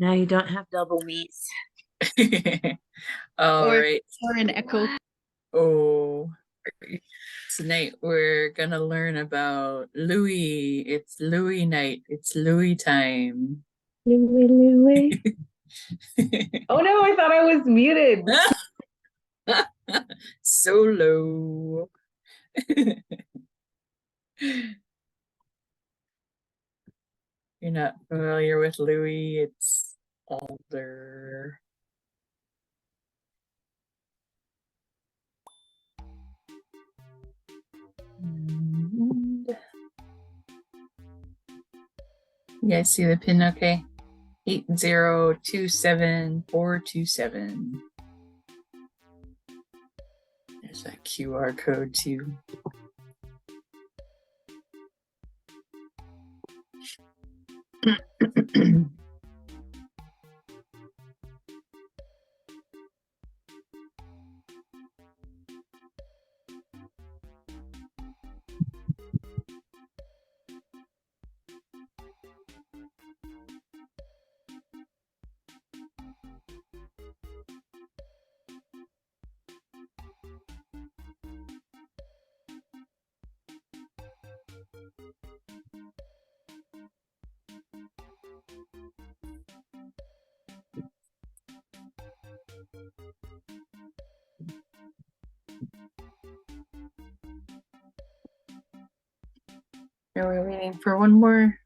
Now you don't have double meets. All Or- right. Or an echo. Oh, tonight we're gonna learn about Luwi. It's Luwi night. It's Luwi time. Luwi, Luwi. Oh no, I thought I was muted. So low. You're not familiar with Luwi, it's Alder. And you guys see the pin okay? 8027427. There's that QR code too. Are we waiting for one more?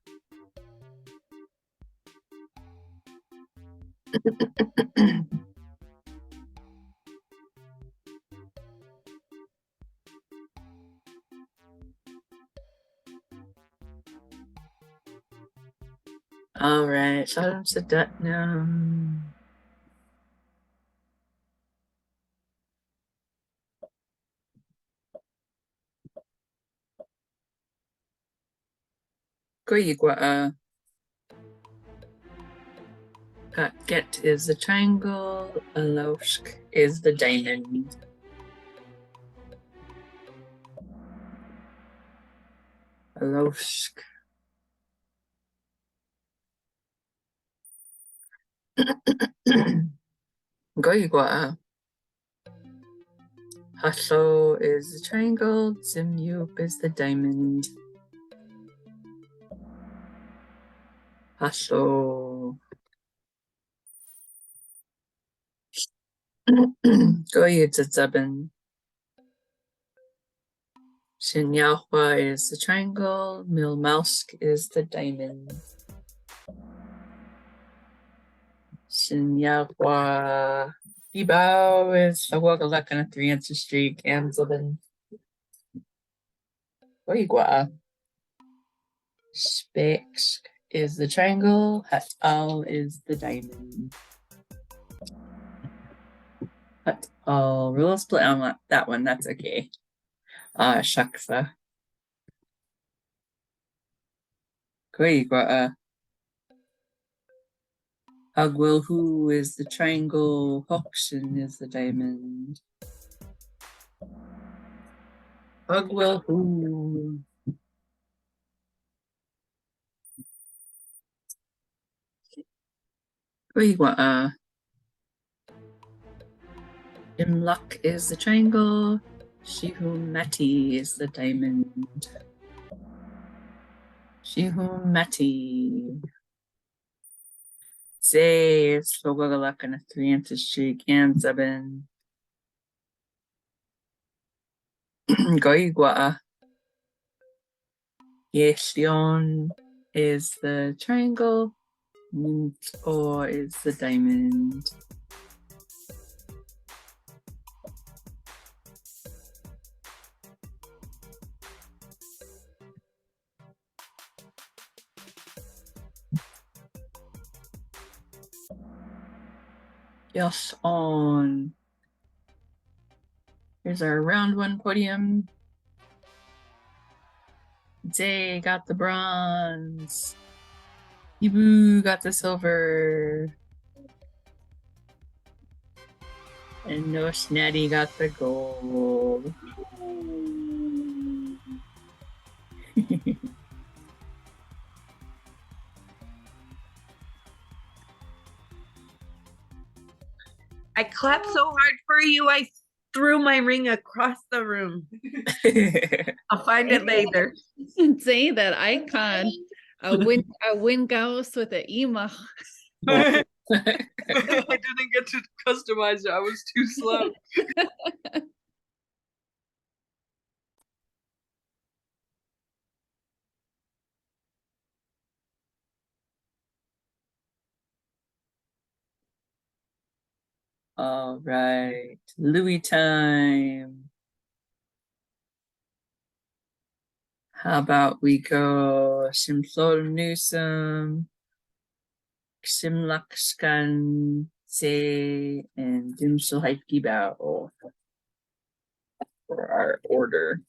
All right, salam sa Datnam. Goyigwa. Get is the triangle, Aloshk is the diamond. Aloshk. Goyigwa. Hasho is the triangle, Zimyup is the diamond. Hasho. Goyudzabin. Shinyahua is the triangle, Milmausk is the diamond. Shinyahua. Ibao is a Wagalak on a 3-answer streak, and Zabin. Goyigwa. Spex is the triangle, Hatal is the diamond. Hatal, rule split on that one, that's okay. Shaksa. Goyigwa. Agwilhu is the triangle, Hokshin is the diamond. Agwilhu. Goyigwa. Imluk is the triangle, Shihumati is the diamond. Shihumati. Zay is Fogagalak on a 3-answer streak, and Zabin. Goyigwa. Yeshion is the triangle, Or is the diamond. Yes, on. Here's our round 1 podium. Zay got the bronze. Ibu got the silver. And No Snatty got the gold. I clapped so hard for you, I threw my ring across the room. I'll find it later. Say that icon. A win ghost with an ema. I didn't get to customize it. I was too slow. All right, Luwi time. How about we go Simplonusum, Sm'algyax and Dimsulhaikibao for our order.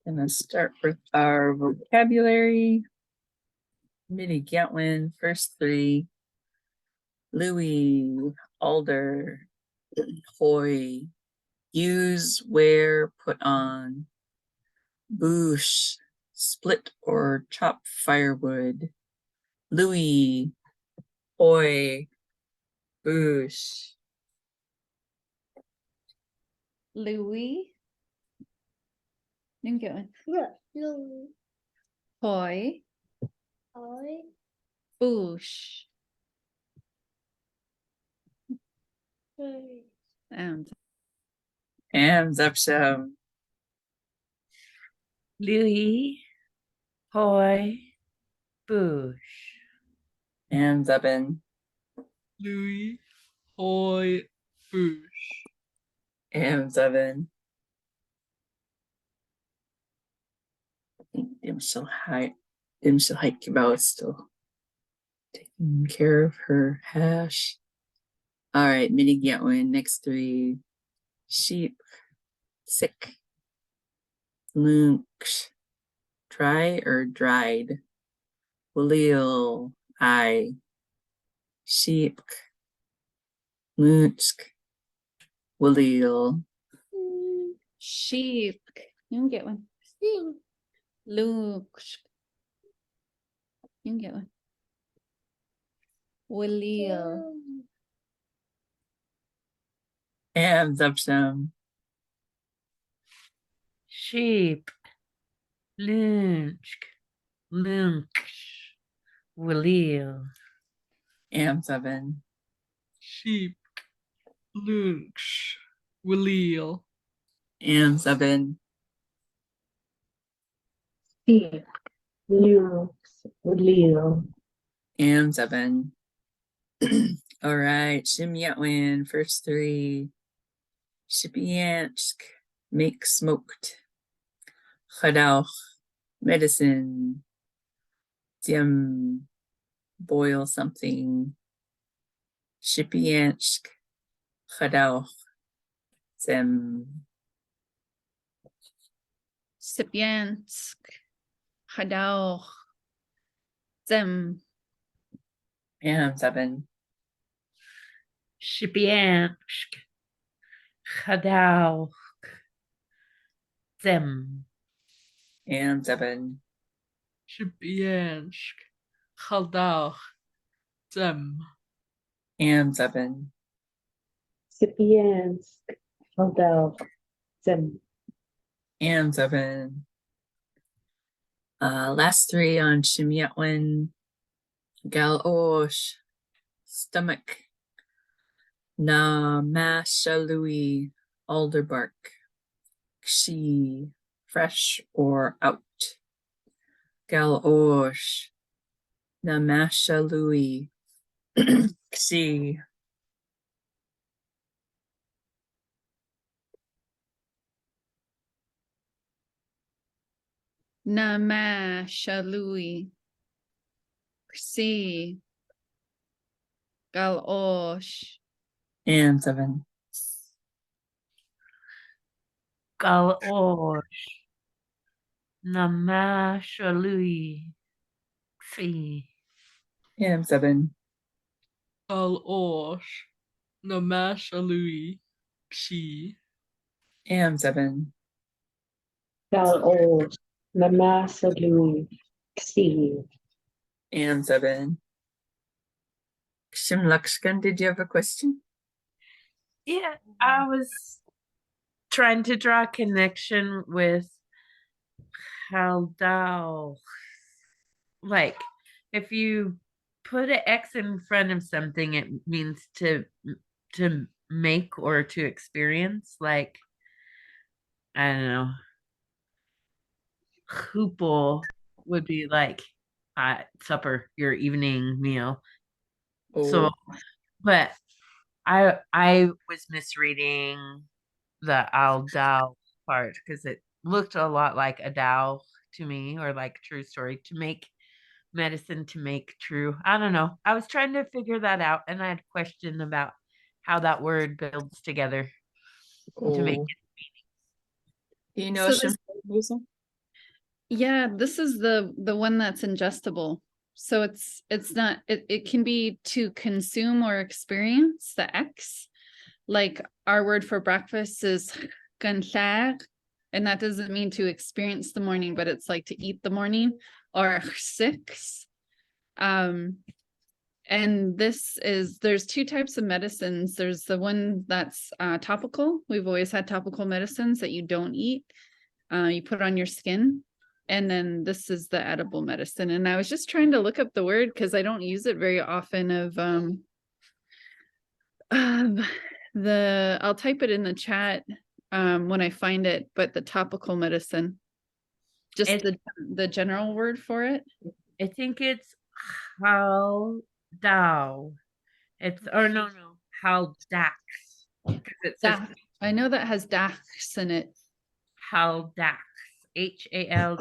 And let's start with our vocabulary. Nigyooks, first three. Luwi, Alder, Hoy, use, wear, put on. Boosh, split or chop firewood. Luwi, Hoy, Boosh. Luwi. Nhưng kiểu Luwi. Hoy. Hoy. Boosh. And And Zepshem. Luwi, Hoy, Boosh. And Zebin. Luwi, Hoy, Boosh. And Zebin. I think Dimsulhaikibao is still taking care of her hash. All right, Nigyooks, next three. Sheep, sick. Lunch, dry or dried. Wheel, I. Sheep, lunch, wheel. Sheep. You can get one. Sing. Luke. You can get one. Williel. And Zepshem. Sheep, lunch, Williel. And Zebin. Sheep, lunch, Williel. And Zebin. Sheep. Luke. Williel. And Zebin. All right, Nigyooks, first three. Sm'algyax, make smoked. Chadauch, medicine. Dim, boil something. Sm'algyax, chadauch, zem. Sipiansk. Hadauch. Zem. And Zebin. Shipiansk, Chadauch, Zem. And Zebin. Shipiansk, Chadauch, Zem. And Zebin. Sipiansk. Hadauch. Zem. And Zebin. Last three on Nigyooks. Galosh, stomach. Na mashalui, alder bark. Kshi, fresh or out. Galosh, na mashalui. Kshi. Nama Shalui. Ksi. Galosh. And Zebin. Galosh, Namashalui, Fi. And Zebin. Galosh, Namashalui, She. Am 7. Dal o Mama sa Luwi. Xi. Am 7. Sm'algyax, did you have a question? Yeah, I was trying to draw a connection with how like if you put an X in front of something, it means to make or to experience. Like, I don't know, hoopel would be like supper, your evening meal. So, Oh, but I was misreading the Alder part because it looked a lot like a Dow to me, or like true story, to make medicine, to make true. I don't know. I was trying to figure that out, and I had a question about how that word builds together to make oh. it. Do you know So this, Sm'algyax? yeah, this is the one that's ingestible. So it's not it can be to consume or experience, the X. Like our word for breakfast is ganllad, and that doesn't mean to experience the morning, but it's like to eat the morning, or six. And there's two types of medicines. There's the one that's topical. We've always had topical medicines that you don't eat. You put on your skin. And then this is the edible medicine. And I was just trying to look up the word because I don't use it very often I'll type it in the chat when I find it, but the topical medicine, just It, the general word for it. I think it's how Dow. It's or no, how Dax, because it says I know that has dax in it. how Dax, HALDAAKS.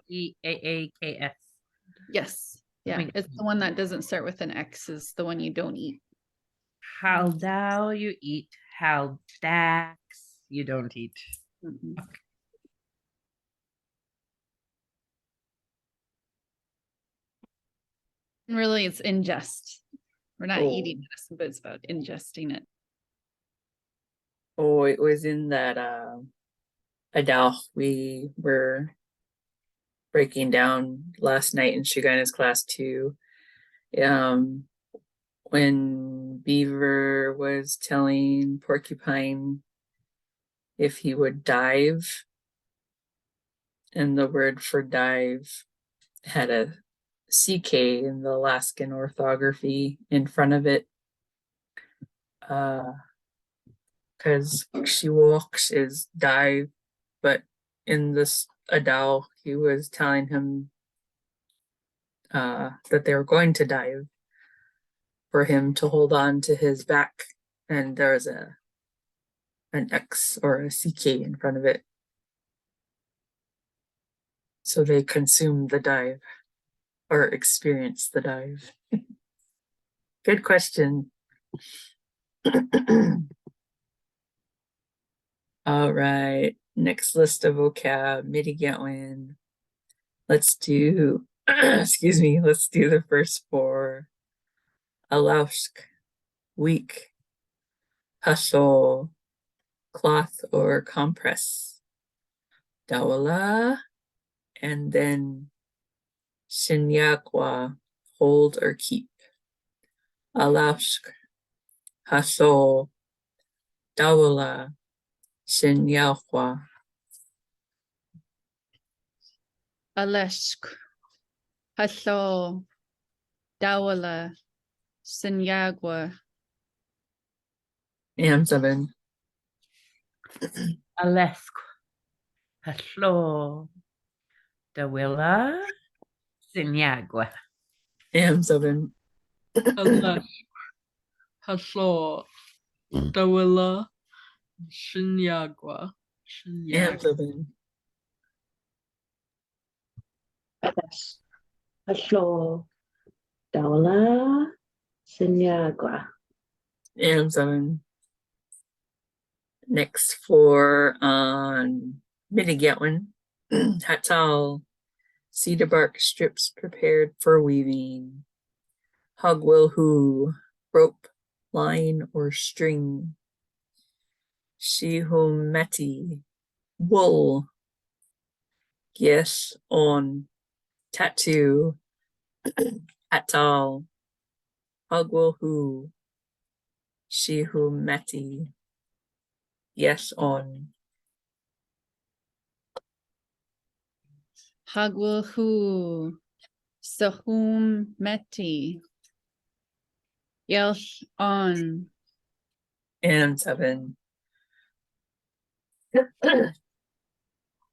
Yes. Yeah. Wait. It's the one that doesn't start with an X, is the one you don't eat. How thou you eat, how Dax you don't eat. Mhm. Really, it's ingest. We're not eating medicine, but it's about ingesting it. Oh, it was in that Adal we were breaking down last night in Shugana's class too. When Beaver was telling Porcupine if he would dive, and the word for dive had a CK in the Alaskan orthography in front of it. Because she walks is dive, but in this Adal, he was telling him that they were going to dive for him to hold on to his back, and there was an X or a CK in front of it. So they consume the dive or experience the dive. Good question. All right, next list of vocab, Nigyooks. Let's do, excuse me, let's do the first four. Alausk, weak, hustle, cloth or compress. Dawala, and then Shinyakwa, hold or keep. Alausk, hustle, Dawala, Shinyakwa. Aleshk, Hasho, Dawala, Sinyagwa. Am 7. Alesk, Haslo, Dawilla, Sinyagwa. Am 7. Alesk, Haslo, Dawilla, Sinyagwa. Am 7. Atas. Aslo. Dawla. Sinyagwa. Am 7. Next four on Nigyooks. Hatal, cedar bark strips prepared for weaving. Hogwilhu, rope, line, or string. Shihumeti, wool. Yes, on, tattoo, atal, hugwilhu, shihumeti. Yes, on. Hagwilhu. Sahum Meti. Yelsh on. And 7.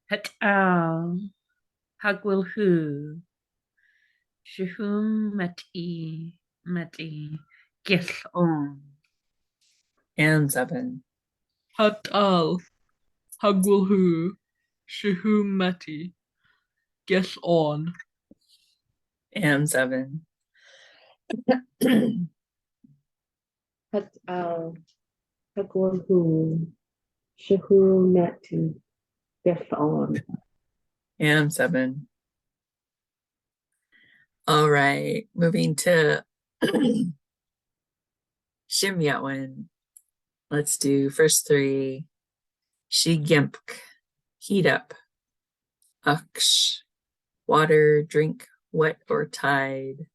Het al. Hagwilhu. Shihum meti. Gis on. And 7. Het al. Hagwilhu. Shihumeti. Guess on. And 7. Hat al Hagwalhu Shahu Meti Yes on. And 7. All right, moving to Shimyatwin. Let's do first 3. Shigyempk, heat up. Aksh, water, drink, wet or tide.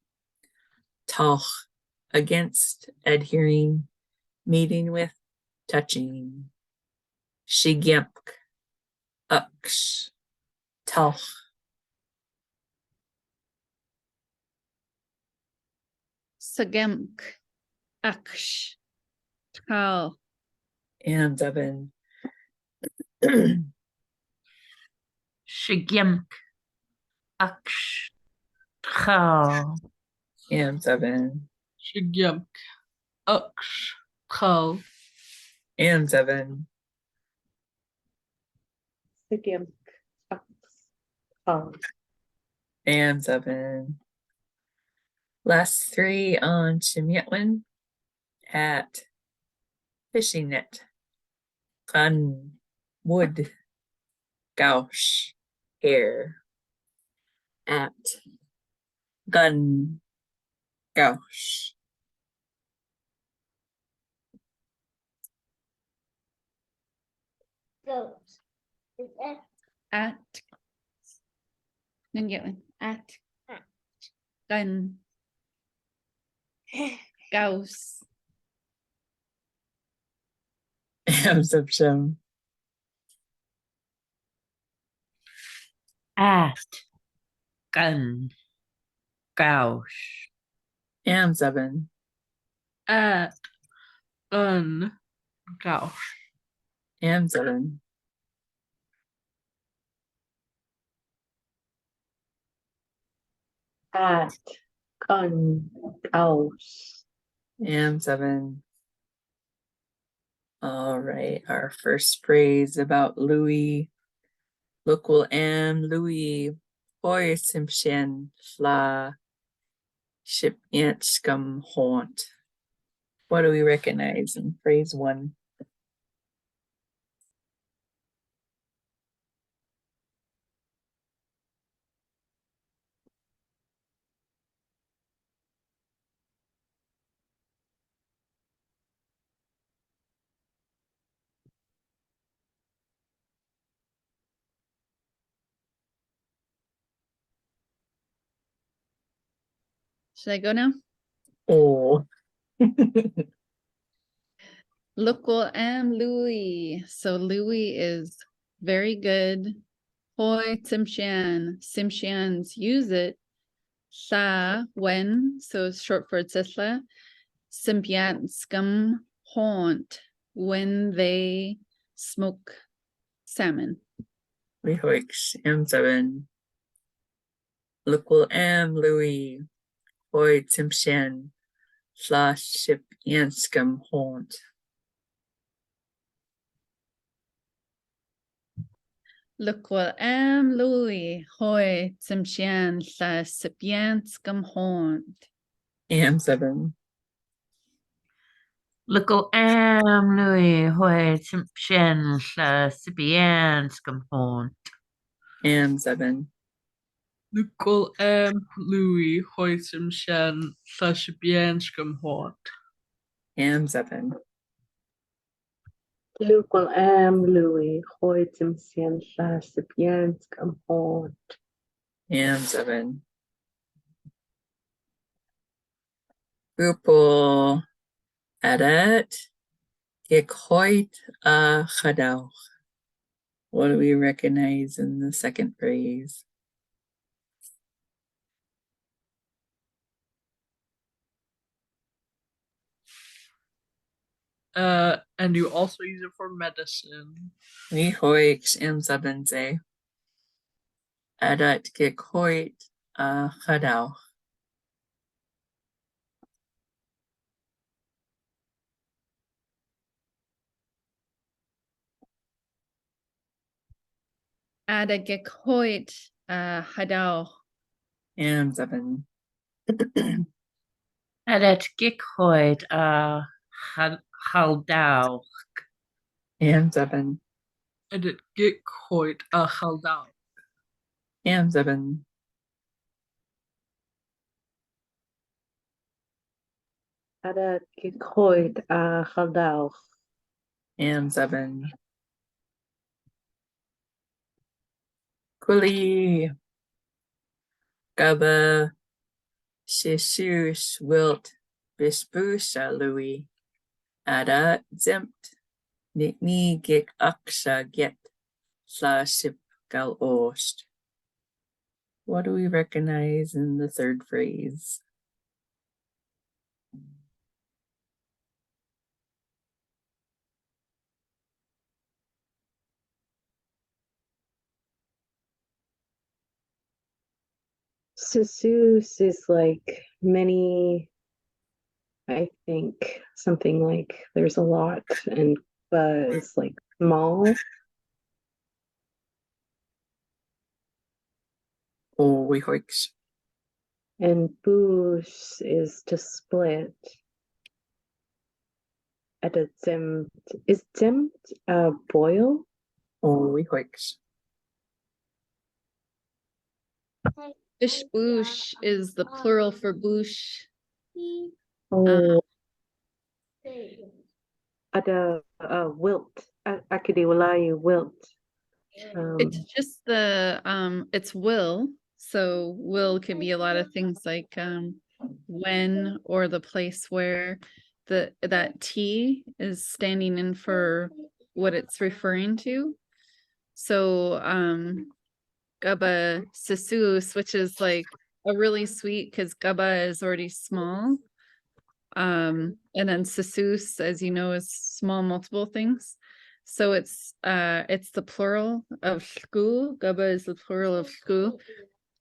Talch, against, adhering, meeting with, touching. Shigyempk, aksh, talch. Sagemk. Aksh. Tal. And 7. Shigyemk. Aksh. Tchal. And 7. Shigyamk. Aksh. Kal. And 7. Sigim Al. And 7. Last 3 on Shimyatwin at fishing net. Gun, wood, gauche, hair. At gun, gauche. At. Nigyooks. At. Gun. Gauss. Absorption. At. Gun. Gauche. And 7. At. Gun. Gauche. And 7. At Gun House. And 7. All right, our first phrase about Luwi. Local am Luwi. Hoi simshen fla. Ship ant scum haunt. What do we recognize in phrase 1? Should I go now? Oh. Local am Louis. So Louis is very good. Hoi Simshan. Simshans use it. Sa when. So it's short for Tsisla. Simpiat scum haunt when they smoke salmon. Rihoix M7. Local am Louis. Hoi timshen. Flash ship yanskum haunt. Local am Louis. Hoi Simshan sa sipian scum haunt. M7. Local am Louis Hoi Shen Sipian Scampon. M7. Lucol am Louis Hoisem Shan Sashibianskam Hort. M7. Luwi Luwi hoitim sien Sm'algyax am hon. And 7. Grupo adat Kahoots Chadawch. What do we recognize in the second phrase? And you also use it for medicine. We hoiks and 7 say. Adat Kahoots Chadawch. Ada gekhoit hadau. And 7. Edet gikhoid haldau. And 7. And it get quite a haldau. And 7. Adat gekhoit chaldawch. And 7. Kuli Gaba Jesus wilt bisbusa Luwi. Ada zimt Nigyooks aksa get sla sip gal ost. What do we recognize in the third phrase? Seuss is like many, I think something like there's a lot, and is like small. Oh, we hoiks. And boosh is to split. At a zimt is zimt boil? Oh, we hoiks. Fish boosh is the plural for boosh. Oh, at a wilt. Akadiwalayu wilt. It's just it's will. So will can be a lot of things like when or the place where that T is standing in for what it's referring to. So Gaba Sisus, which is like a really sweet because Gaba is already small. And then Sisus, as you know, is small multiple things. So it's the plural of shku. Gaba is the plural of shku.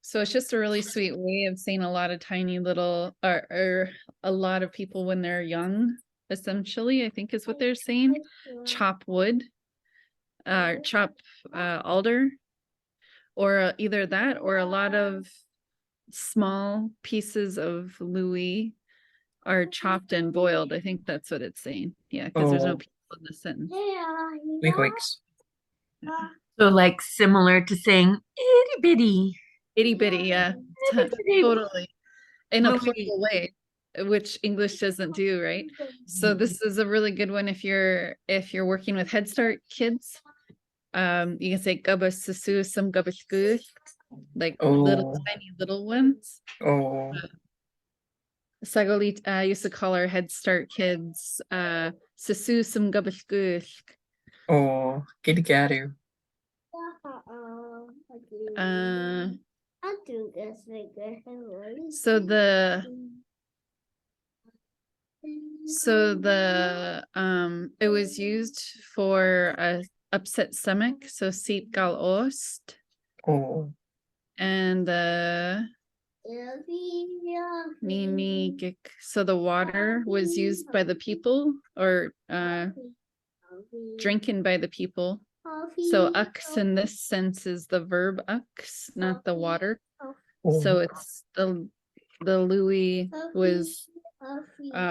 So it's just a really sweet way of saying a lot of tiny little or a lot of people when they're young, essentially, I think is what they're saying. Chop wood, chop alder, or either that or a lot of small pieces of Luwi are chopped and boiled. I think that's what it's saying. Yeah, because there's no Oh. people in the sentence. We hoiks. So like similar to saying itty bitty. Itty bitty, yeah. Totally. In a plural way, which English doesn't do, right? So this is a really good one if you're working with Head Start kids. You can say gaba susu some gaba shku, like little tiny little ones. Oh. Sagolit used to call our Head Start kids susu some gaba shku. Oh. Gidgadu. So the it was used for a upset stomach, so seat gal ost, Oh. and so the water was used by the people or drinking by the people. So ux in this sense is the verb ux, not the water. So it's the Luwi was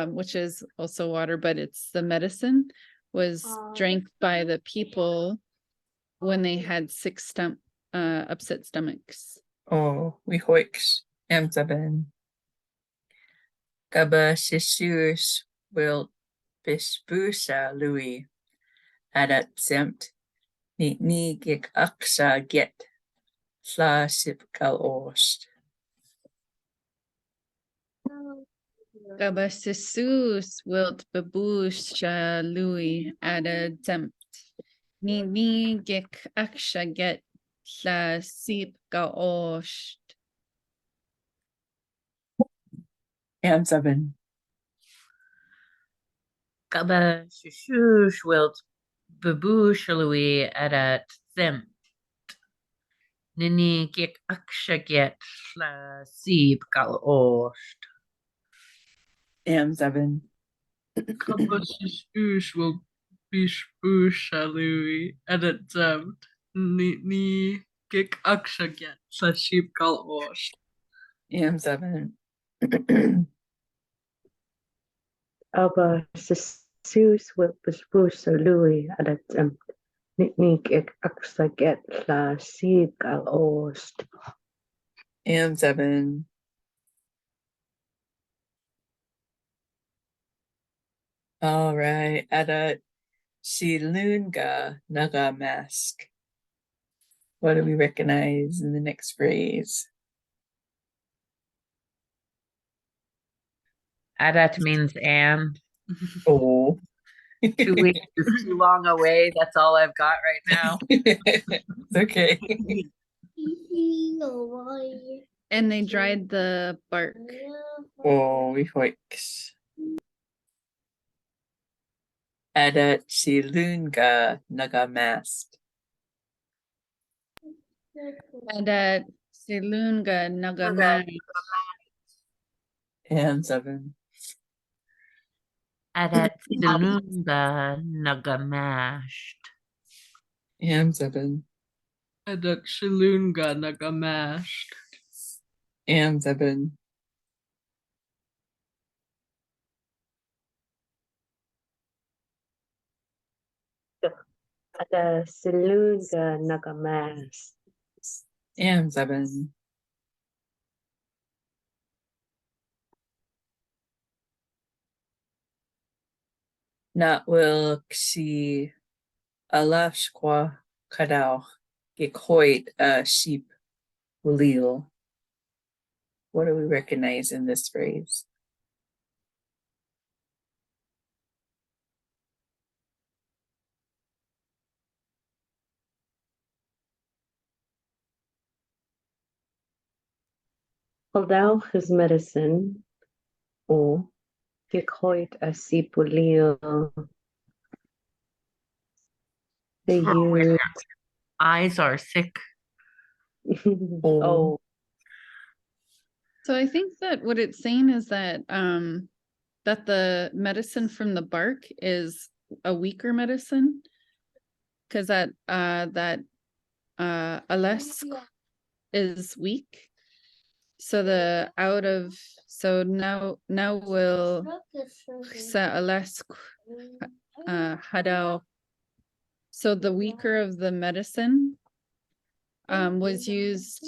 which is also water, but it's the medicine was drank by the people when they had upset stomachs. Oh, we hoiks. M7. Gaba Jesus wilt bisbusa Luwi. adat semt, Nigyooks get, Sm'algyax. Gabasasus wilt babusha Luwi adademt. Ni gik aksha get la sip gaosht. And 7. Gaba Shushush wilt Babu Shalui Adat Them. Nini Gik Akshaget La Sib Gal Osht. And 7. Kabas's oos will be spoosha Luwi edit them. Ni gik aksha get sa sheep gal ost. And 7. Aber sus wil bespoes Luwi adat Nik ik aksaget la sib gal oost. And 7. All right, adat Silunga naga mask. What do we recognize in the next phrase? Adat means and. Oh. 2 weeks is too long away. That's all I've got right now. It's okay. And they dried the bark. Oh, we hoiks. Adat Silunga naga mask. Adat silunga nagamai. And 7. Adat Silunga Nagamasht. And 7. Edit shilunga nagamashed. And 7. Ada silunga nagamas. And 7. Not will ksi alashqua kadau gekoit sheep lil. What do we recognize in this phrase? Aldau is medicine. Or gekoit a sipulio. They For when use. eyes are sick. Oh, So I think that what it's saying is that that the medicine from the bark is a weaker medicine. Because that alesk is weak. So now will sa alesk hadao. So the weaker of the medicine was used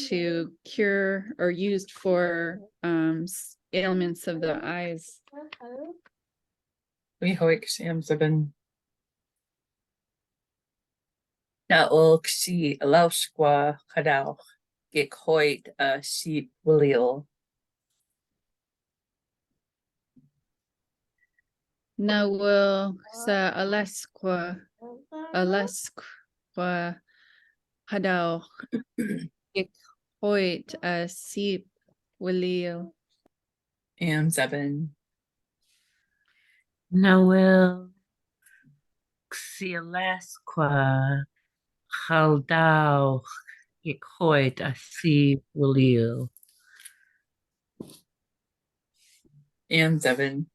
to cure or used for ailments of the eyes. We hoik Sam 7. Not will ksi alashqua kadau gekoit sheep lil. Now will sa alesqua hadao hoit a sip wilio. And 7. Noel Xialasqua Haldau Gikoit Asib Wilil. And 7.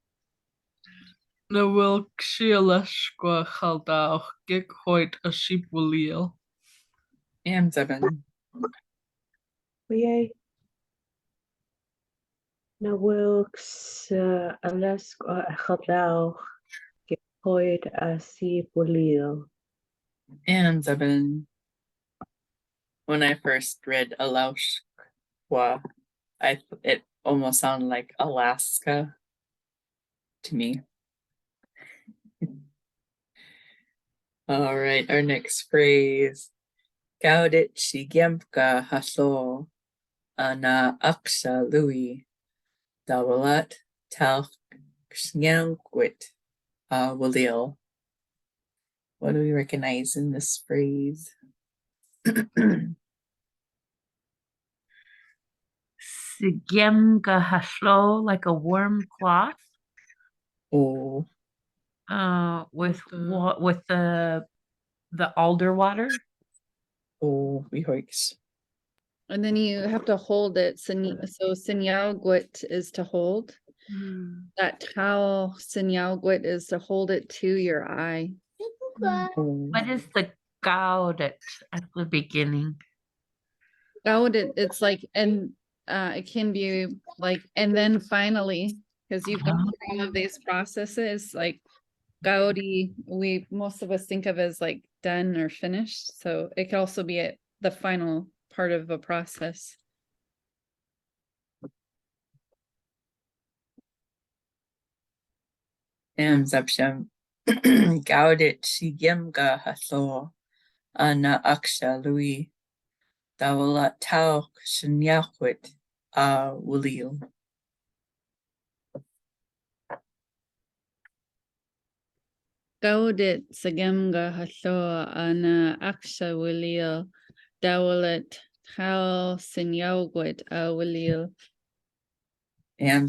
Na wil xialeshqua chaldau gik hoit a sheep williel. And 7. yay. Na wilks alaska chaldau gekoit a sipulio. And 7. When I first read alashqua, it almost sounded like Alaska to me. All right, our next phrase. Gaudit shigemka haso ana aksha Luwi dawalat tal ksnyankwit walil. What do we recognize in this phrase? Sigemga haslo, like a warm cloth. Oh, With The- what with the alder water. we hoiks. And then you have to hold it. So Sm'algyax is to hold. That towel Sm'algyax is to hold it to your eye. Oh, What is the gaudet at the beginning? It's like, and it can be like, and then finally, because you've gone through all of these processes, like Gaudi, most of us think of as like done or finished. So it could also be at the final part of a process. Zapsham. Gaudit shigemka haso ana aksha Luwi dawalat tal ksnyankwit walil. Gaudit Sagemga Haso Ana Aksha Wilil Dawalat Hal Sinyawgwit Wilil.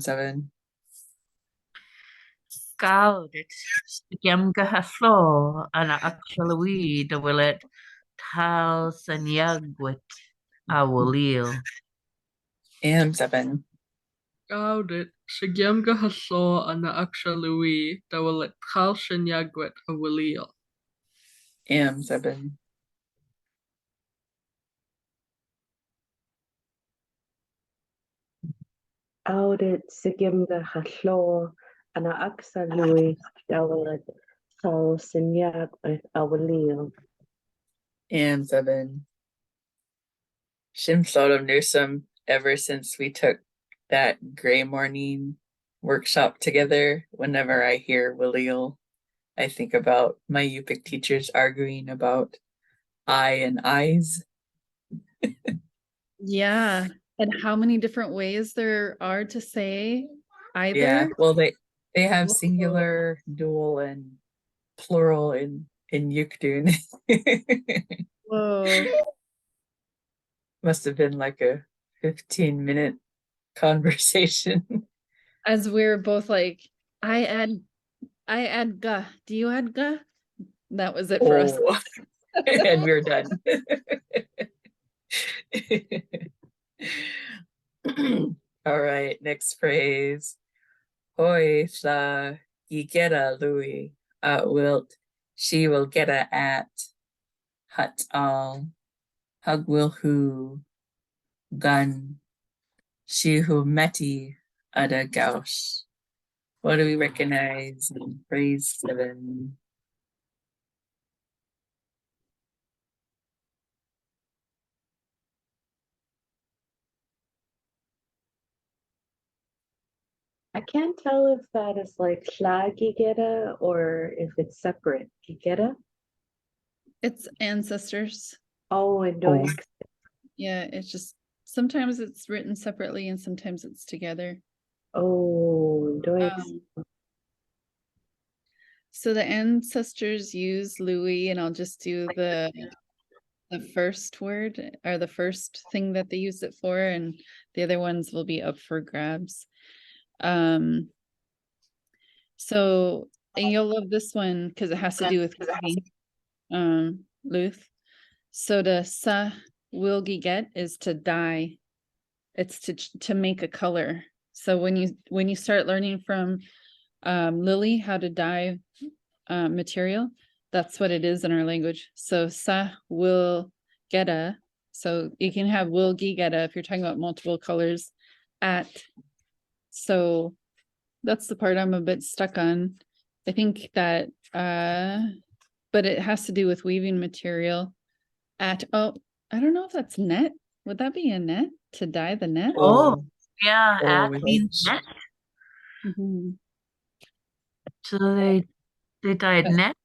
Seven. Gaudet sigemga haslo ana akshalawi dawilet tal sanyagwit awalil. 7. Gaudit shigemka haso ana aksha Luwi dawalat tal ksnyankwit walil. 7. Audit Sigimga Haslo Ana Aksa Louis Dawalat Sol Sinyak with Awalil. 7. Shim Sodom Newsome, ever since we took that gray morning workshop together, whenever I hear Walil, I think about my Yupik teachers arguing about I and eyes. Yeah. And how many different ways there are to say either? Yeah, well they have singular, dual, and plural in Yukdun. Whoa. Must have been like a 15-minute conversation. As we're both like, I add ga. Do you add ga? That was it for us. Oh, and we're done. All right, next phrase. Hoi sa gigeta Luwi wilt she will get a at hut all hug will who gun she who meti ada gaush. What do we recognize in phrase 7? I can't tell if that is like Shla Gigeta or if it's separate. Gigeta? It's ancestors. Oh, and Oh. Doink. Yeah, it's just sometimes it's written separately and sometimes it's together. Oh, Doink. So the ancestors use Luwi, and I'll just do the first word or the first thing that they use it for, and the other ones will be up for grabs. So and you'll love this one because it has to do with weaving, Luth. So the sa wilgi get is to dye. It's to make a color. So when you start learning from Lily how to dye material, that's what it is in our language. So sa will geta. So you can have will geta if you're talking about multiple colors at. So that's the part I'm a bit stuck on. I think that but it has to do with weaving material at I don't know if that's net. Would that be a net to dye the net? Oh, yeah, Oh, at we means hope. net. Mhm. So they dyed net.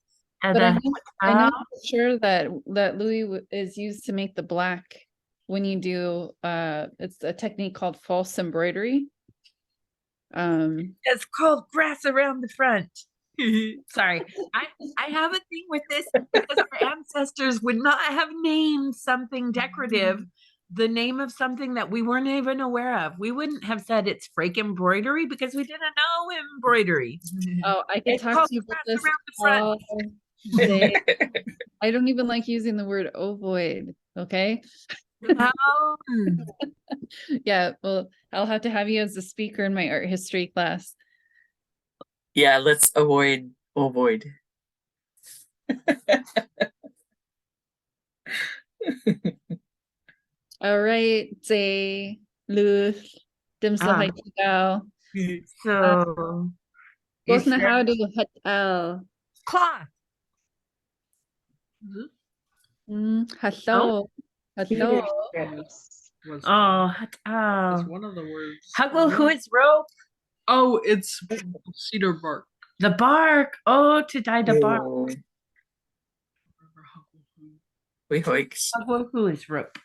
And But I then know, I know uh, for sure that Louis is used to make the black when you do it's a technique called false embroidery. it's called grass around the front. Sorry, I have a thing with this because our ancestors would not have named something decorative the name of something that we weren't even aware of. We wouldn't have said it's fake embroidery because we didn't know embroidery. Oh, I could It's talk called to you about grass this around the front. all day. I don't even like using the word ovoid, okay? Um, Yeah, well, I'll have to have you as a speaker in my art history class. Yeah, let's avoid. All right, Zay, Luth, dim sum hai chikao. so you Both na said how do hat al. cloth. Hello. Hello. Yes. Was Oh, it's oh. one of the words. Huggle who is rope? Oh, it's cedar bark. The bark. Oh, to dye the bark. Oh, we hoiks. Huggle who is rope.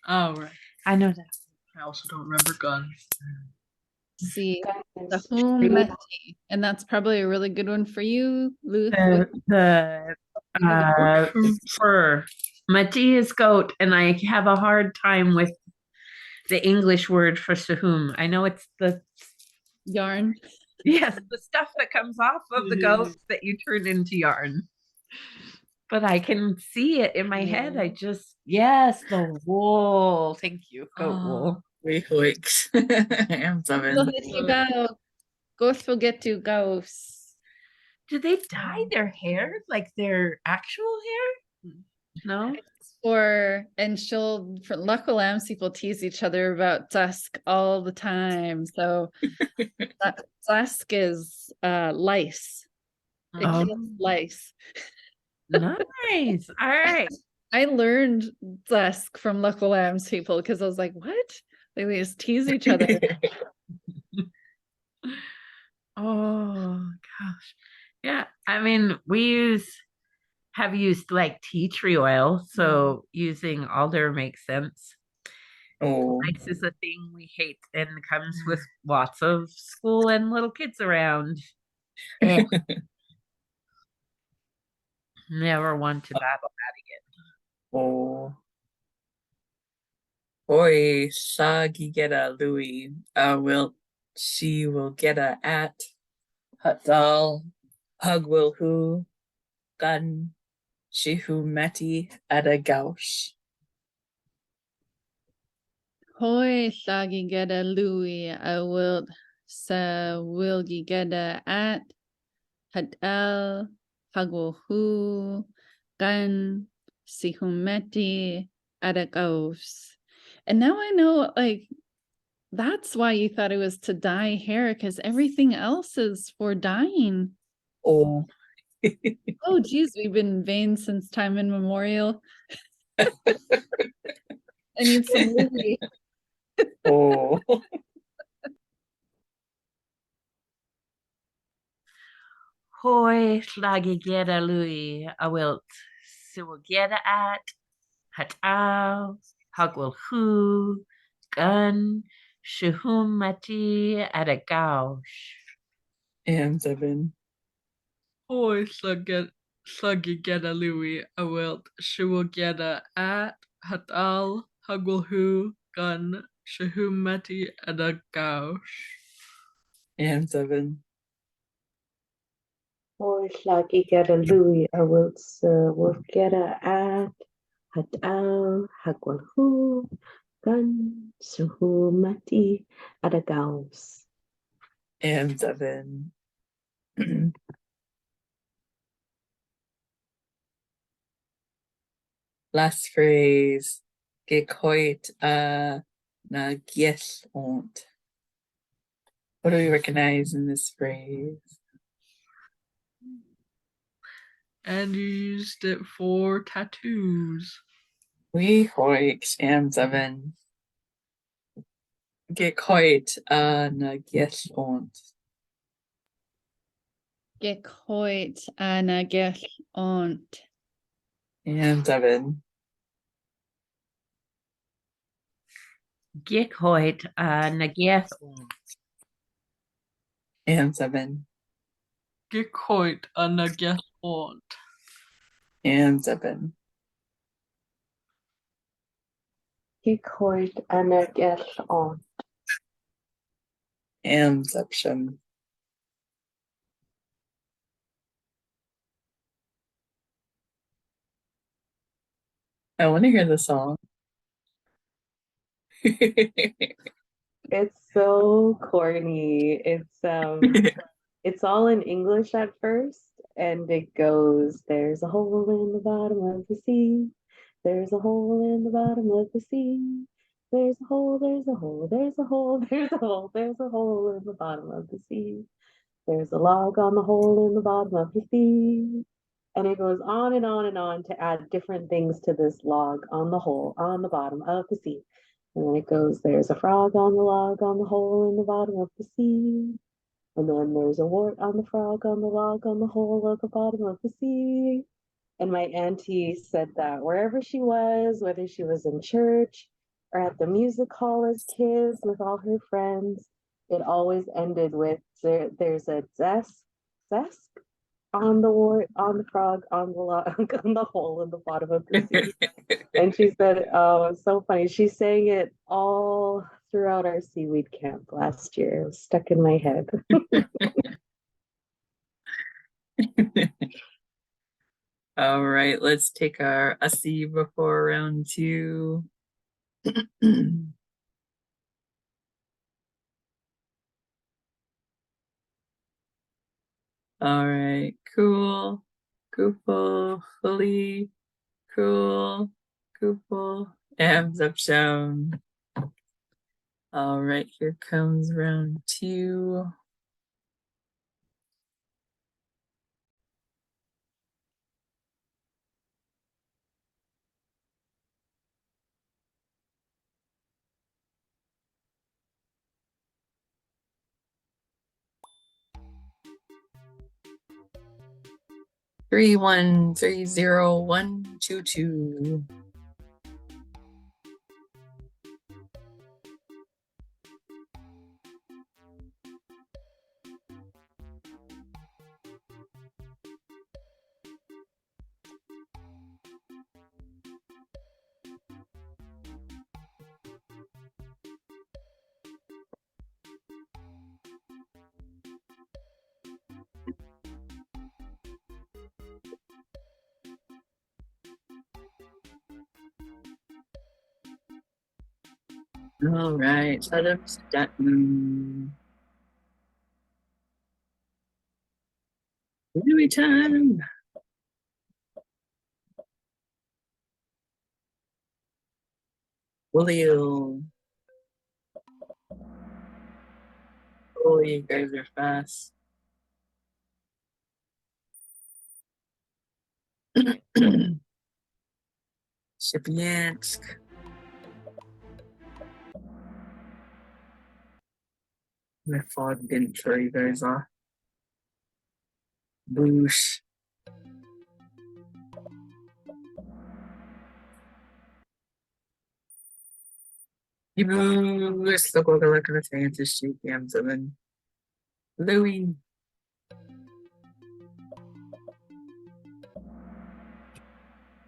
Oh, right. I know that. I also don't remember gun. See, the humeti. And that's probably a really good one for you, Luth. The fur. Mati is goat, and I have a hard time with the English word for sahum. I know it's the Yarn. yes, the stuff that comes off of the goats that you turn into yarn. But I can see it in my head. I just yes, the wool. Thank you, goat wool. We hoiks. I'm seven. Go forget to ghosts. Do they dye their hair like their actual hair? No. And for Luckily Lambs, people tease each other about dusk all the time. So dusk is lice. It Oh. kills lice. Nice. All right. I learned dusk from Luckily Lambs people because I was like, what? Like, they just tease each other. Oh gosh. Yeah. I mean, have used like tea tree oil, so using alder makes sense. Oh, Lice is a thing we hate and comes with lots of school and little kids around. Eh. Never want to battle that again. oh. Boy, Shaggy get a Luwi. She will get a at. Hatal. Hug will who. Gun. She who meti at a gauche. Hoi sagi geda Louis, I will geda at hadal hagohu gan sihumeti adagos. And now I know, like, that's why you thought it was to dye hair, because everything else is for dyeing. Oh. Oh geez, we've been in vain since time immemorial. I need some Louis. Oh. Hoi slagi geda lui a wilt. So we'll get at hatal hagwil hu gun shahum mati at a gauche. And seven. Hoi sluggy get a Louis, a wilt, she will get a at, hatal, hugwilhu, gun, shahumeti, and a gauche. And seven. Or Slaki get a Louis, or will get a at Hatal Hagwalhu Gun Suhu Mati Adagaus. And seven. Last phrase. Gekoit na gies ont. What do we recognize in this phrase? And you used it for tattoos. We hoiks and seven. Gekoit na gies ont. Gekhoit Anageth ont. And Devin. Gekhoit Nagyeth And Devin. Gekhoit Anageth ont. And Devin. Gekhoit Anageth on. And Zeption. I want to hear the song. It's so corny. It's all in English at first, and it goes, there's a hole in the bottom of the sea. There's a hole in the bottom of the sea. There's a hole, there's a hole, there's a hole, there's a hole, there's a hole in the bottom of the sea. There's a log on the hole in the bottom of the sea. And it goes on and on and on to add different things to this log on the hole on the bottom of the sea. And then it goes, there's a frog on the log on the hole in the bottom of the sea. And then there's a wart on the frog on the log on the hole of the bottom of the sea. And my auntie said that wherever she was, whether she was in church or at the music hall as kids with all her friends, it always ended with there's a zesk on the wart, on the frog, on the log, on the hole in the bottom of the sea. And she said, oh, it's so funny. She sang it all throughout our seaweed camp last year. It was stuck in my head. All right, let's take our Ussie before round 2. All right, cool, Goofle, fully, cool, Goofle, abs up down. All right, here comes round 2. Three, 1, 3, 0, 1, 2, 2. All right, shut up, Stanton. Luwi time. Willio. Oh, you guys are fast. Sm'algyax. My fog didn't throw you guys off. Boosh. Ibu. Stop over like a fan to shoot yams of an Luwi.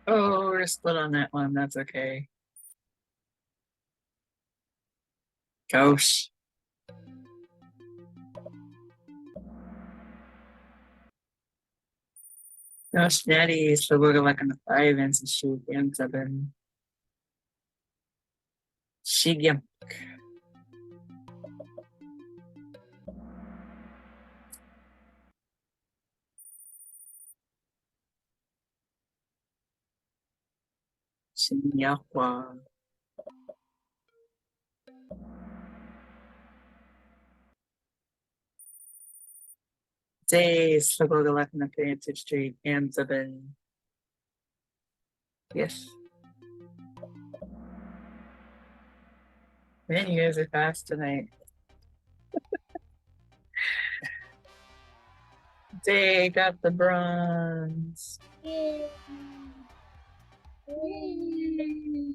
Oh, we're split on that one. That's okay. Gosh. Gosh, Daddy. So we're like on the 5 and to shoot yams of an Shigyam. Shinyahua. Say, struggle the left in the fancy street, yams of an. Yes. Man, you guys are fast tonight. They got the bronze.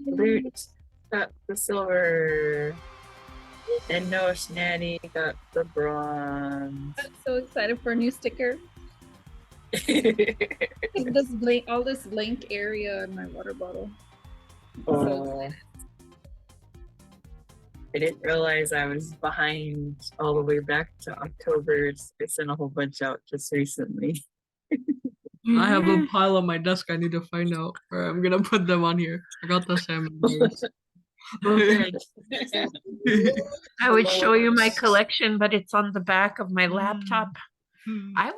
Loot got the silver. And no Snatty got the bronze. I'm so excited for a new sticker. This blank, all this blank area in my water bottle. Oh. I didn't realize I was behind all the way back to October. I sent a whole bunch out just recently. I have a pile on my desk I need to find out where I'm gonna put them on here. I got the salmon bars. Okay. I would show you my collection, but it's on the back of my laptop. I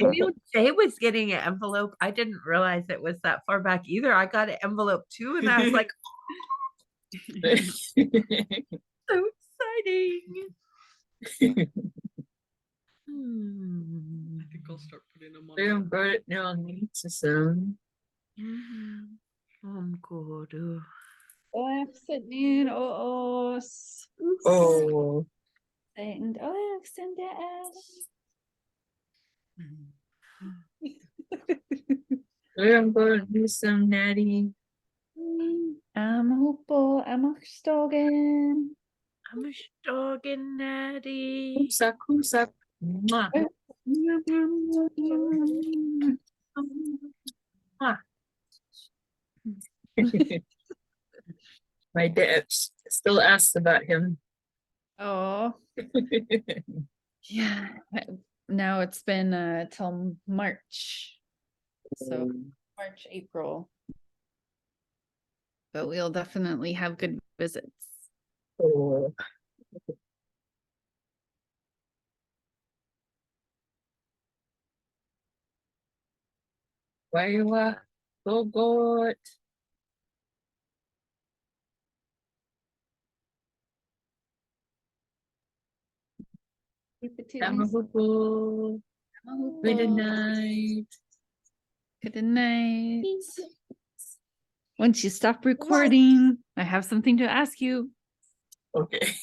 knew Jay was getting an envelope. I didn't realize it was that far back either. I got an envelope too, and I was like, so exciting. I think I'll start putting them on. I'm good now. Some. Good. Afternoon, os. Oh. And extend the I'm going to do some natty. I'm hopeful. I'm stogen. I'm a stoggin' natty. Kusak, kusak. Mwah. Mwah. My dad still asks about him. Oh, yeah. Now it's been till March. So March, April. But we'll definitely have good visits. Oh. Waiwa, so good. Tamahupo. Good night. Good night. Once you stop recording, I have something to ask you. Okay.